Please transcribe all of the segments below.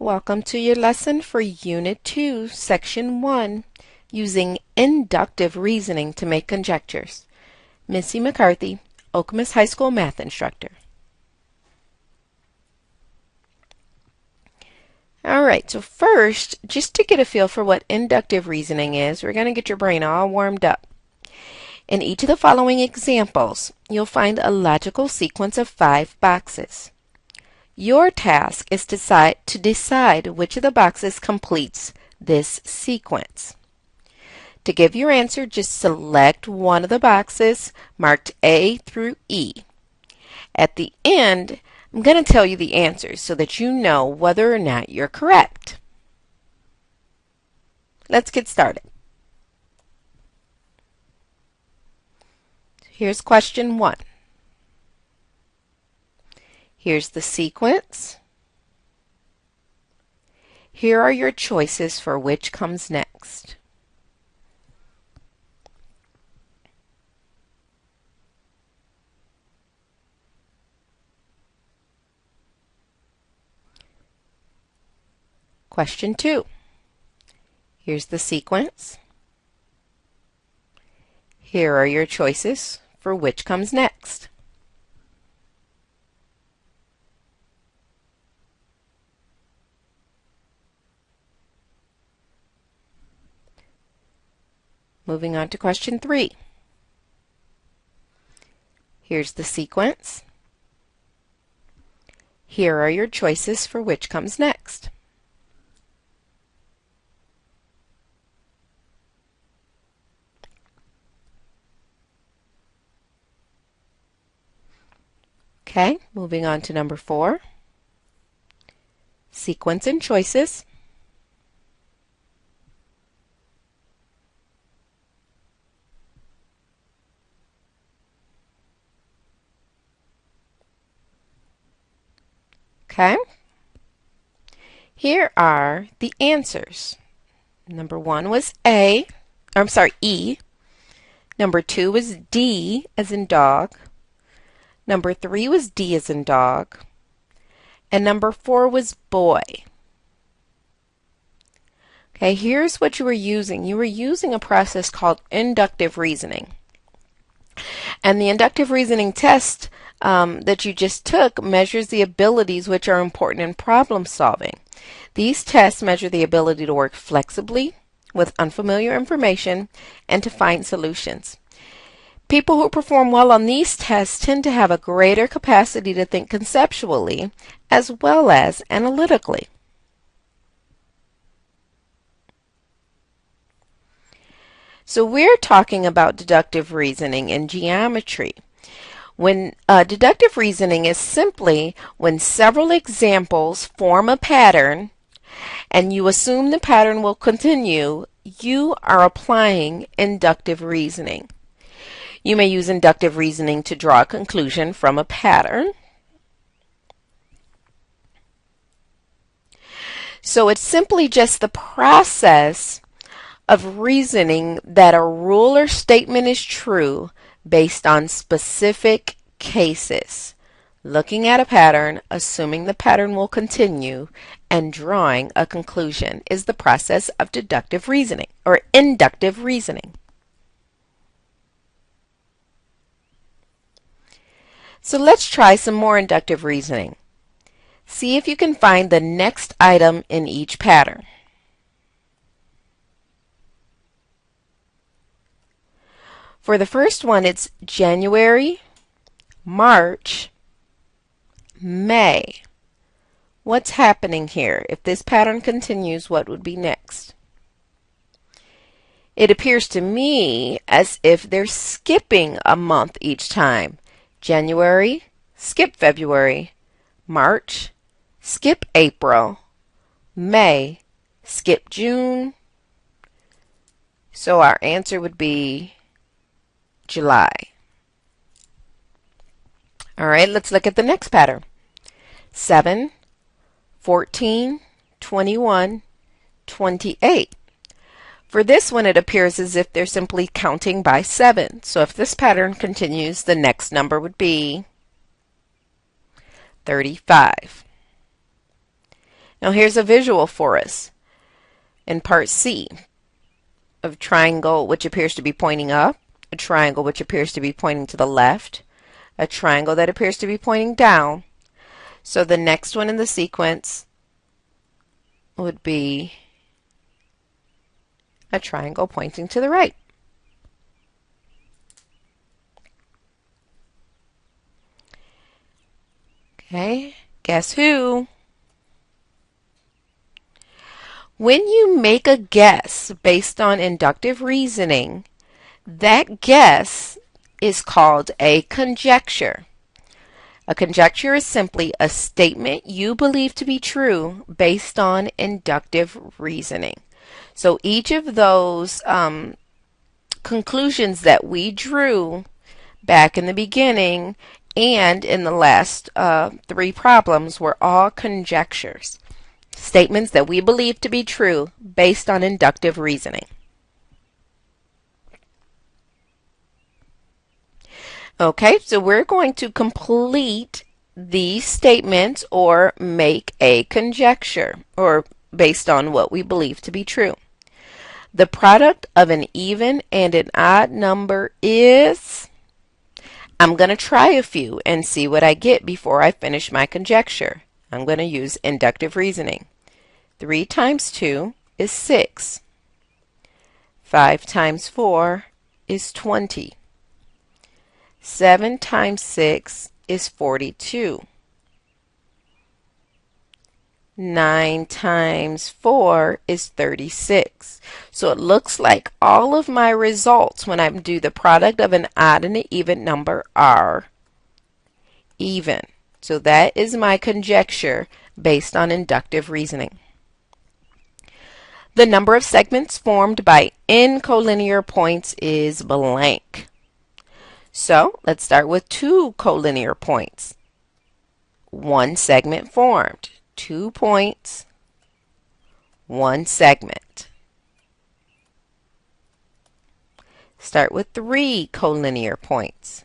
Welcome to your lesson for Unit 2, Section 1, using inductive reasoning to make conjectures. Missy McCarthy, Okemos High School math instructor. Alright, so first, just to get a feel for what inductive reasoning is, we're going to get your brain all warmed up. In each of the following examples, you'll find a logical sequence of 5 boxes. Your task is to decide which of the boxes completes this sequence. To give your answer, just select one of the boxes marked A through E. At the end, I'm going to tell you the answers so that you know whether or not you're correct. Let's get started. Here's question 1. Here's the sequence. Here are your choices for which comes next. Question 2. Here's the sequence. Here are your choices for which comes next. Moving on to question 3. Here's the sequence. Here are your choices for which comes next. Okay, moving on to number 4. Sequence and choices. Okay. Here are the answers. Number 1 was E. Number 2 was D as in dog. Number 3 was D as in dog. And number 4 was boy. Okay, here's what you were using. You were using a process called inductive reasoning. And the inductive reasoning test that you just took measures the abilities which are important in problem solving. These tests measure the ability to work flexibly with unfamiliar information and to find solutions. People who perform well on these tests tend to have a greater capacity to think conceptually as well as analytically. So we're talking about deductive reasoning in geometry. When deductive reasoning is simply when several examples form a pattern and you assume the pattern will continue, you are applying inductive reasoning. You may use inductive reasoning to draw a conclusion from a pattern. So it's simply just the process of reasoning that a rule or statement is true based on specific cases. Looking at a pattern, assuming the pattern will continue, and drawing a conclusion is the process of deductive reasoning or inductive reasoning. So let's try some more inductive reasoning. See if you can find the next item in each pattern. For the first one, it's January, March, May. What's happening here? If this pattern continues, what would be next? It appears to me as if they're skipping a month each time. January, skip February. March, skip April. May, skip June. So our answer would be July. All right, let's look at the next pattern. 7, 14, 21, 28. For this one, it appears as if they're simply counting by 7. So if this pattern continues, the next number would be 35. Now here's a visual for us in part C of triangle which appears to be pointing up, a triangle which appears to be pointing to the left, a triangle that appears to be pointing down. So the next one in the sequence would be a triangle pointing to the right. Okay, guess who? When you make a guess based on inductive reasoning, that guess is called a conjecture. A conjecture is simply a statement you believe to be true based on inductive reasoning. So each of those conclusions that we drew back in the beginning and in the last 3 problems were all conjectures. Statements that we believe to be true based on inductive reasoning. Okay, so we're going to complete these statements or make a conjecture or based on what we believe to be true. The product of an even and an odd number is... I'm going to try a few and see what I get before I finish my conjecture. I'm going to use inductive reasoning. 3 times 2 is 6. 5 times 4 is 20. 7 times 6 is 42. 9 times 4 is 36. So it looks like all of my results when I do the product of an odd and an even number are even. So that is my conjecture based on inductive reasoning. The number of segments formed by n collinear points is blank. So let's start with 2 collinear points. 1 segment formed. 2 points, 1 segment. Start with 3 collinear points.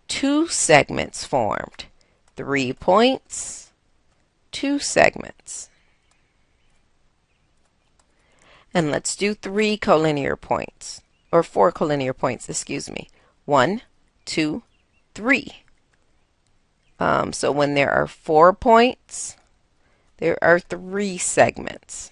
2 segments formed. 3 points, 2 segments. And let's do 3 collinear points, or 4 collinear points, excuse me. 1, 2, 3. So when there are 4 points, there are 3 segments.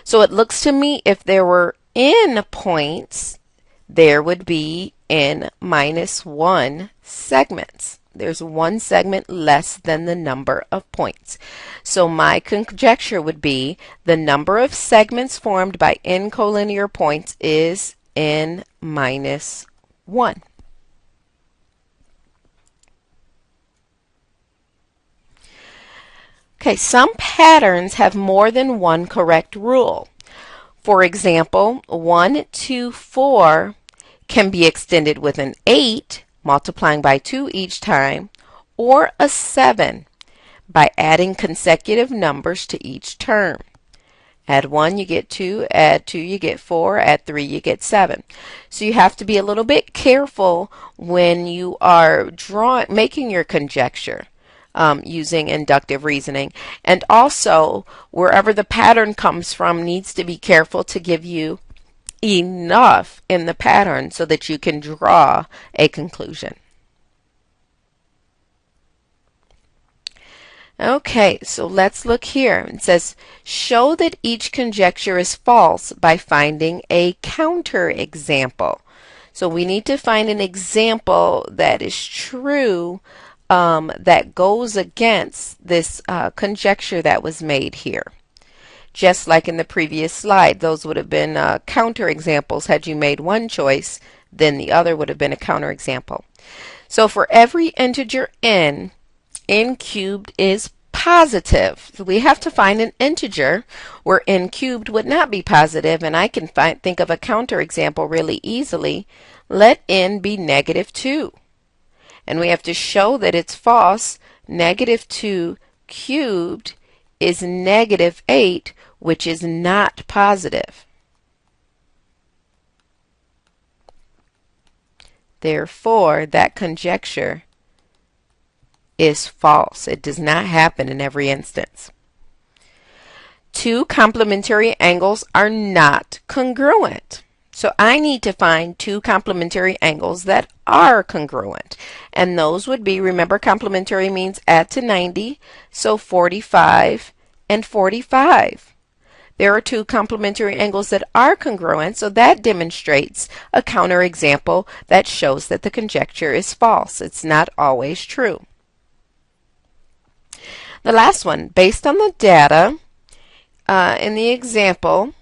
So it looks to me if there were n points, there would be n minus 1 segments. There's 1 segment less than the number of points. So my conjecture would be the number of segments formed by n collinear points is n minus 1. Okay, some patterns have more than one correct rule. For example, 1, 2, 4 can be extended with an 8, multiplying by 2 each time, or a 7 by adding consecutive numbers to each term. Add 1, you get 2, add 2, you get 4, add 3, you get 7. So you have to be a little bit careful when you are making your conjecture. Using inductive reasoning. And also, wherever the pattern comes from needs to be careful to give you enough in the pattern so that you can draw a conclusion. Okay, so let's look here. It says, show that each conjecture is false by finding a counterexample. So we need to find an example that is true that goes against this conjecture that was made here. Just like in the previous slide, those would have been counterexamples. Had you made one choice, then the other would have been a counterexample. So for every integer n cubed is positive. So we have to find an integer where n cubed would not be positive, and I can think of a counterexample really easily. Let n be negative 2. And we have to show that it's false. Negative 2 cubed is negative 8, which is not positive. Therefore, that conjecture is false. It does not happen in every instance. Two complementary angles are not congruent. So I need to find two complementary angles that are congruent. And those would be, remember, complementary means add to 90, so 45 and 45. There are two complementary angles that are congruent, so that demonstrates a counterexample that shows that the conjecture is false. It's not always true. The last one, based on the data in the example,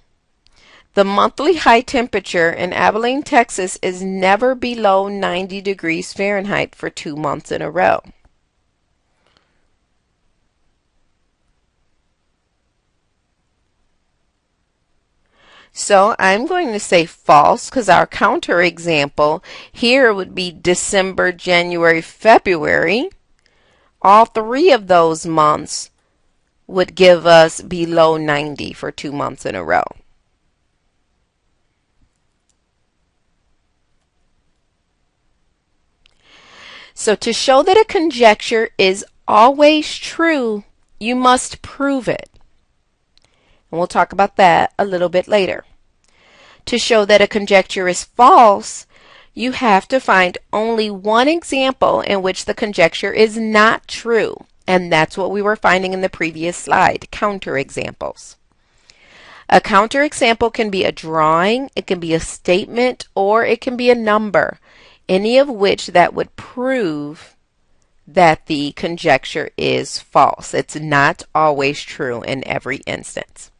the monthly high temperature in Abilene, Texas is never below 90 degrees Fahrenheit for 2 months in a row. So I'm going to say false because our counterexample here would be December, January, February. All three of those months would give us below 90 for 2 months in a row. So to show that a conjecture is always true, you must prove it. And we'll talk about that a little bit later. To show that a conjecture is false, you have to find only one example in which the conjecture is not true. And that's what we were finding in the previous slide, counterexamples. A counterexample can be a drawing, it can be a statement, or it can be a number, any of which that would prove that the conjecture is false. It's not always true in every instance.